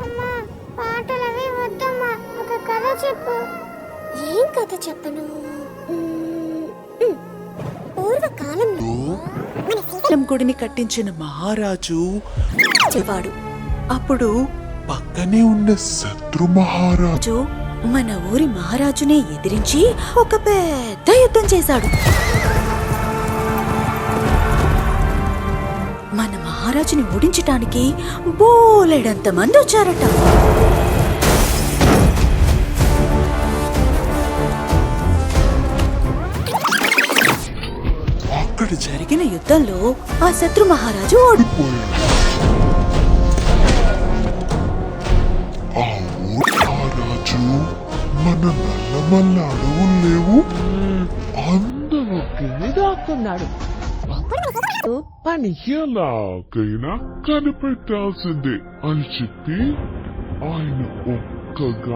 అమ్మా పాటలవి వద్దమ్మా, ఒక కథ చెప్పు. ఏం కథ చెప్పను? పూర్వకాలంలో గుడిని కట్టించిన మహారాజు చెప్పాడు. అప్పుడు పక్కనే ఉన్న శత్రు మహారాజు మన ఊరి మహారాజునే ఎదిరించి ఒక పెద్ద యుద్ధం చేశాడు. మన మహారాజుని ఓడించటానికి బోలెడంత మంది వచ్చారట. అక్కడ జరిగిన యుద్ధంలో ఆ శత్రు మహారాజు ఓడిపోయాడు. ఆ ఊరి మహారాజు మన నల్లమల్ల అడవులు లేవు అందులోకి దాక్కున్నాడు. పని ఎలాగైనా కనిపెట్టాల్సిందే అని చెప్పి ఆయన ఒక్కగా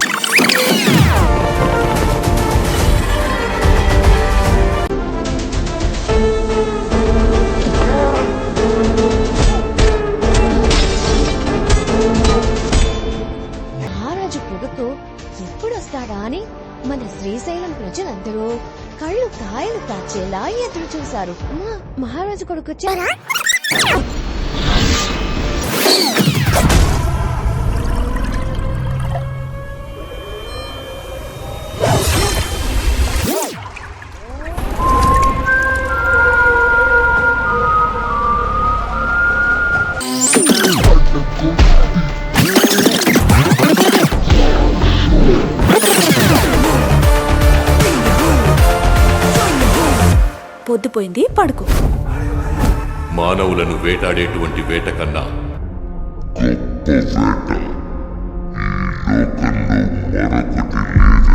మహారాజు పొగకు ఎప్పుడొస్తాడా అని మన శ్రీశైలం ప్రజలందరూ కళ్ళు కాయలు కాచేలా ఎదురు చూశారు. మహారాజు కొడుకు వచ్చారా? పొద్దుపోయింది, పడుకో. మానవులను వేటాడేటువంటి వేట కన్నా గొప్ప వేట ఈ లోకంలో మరొకటి లేదు.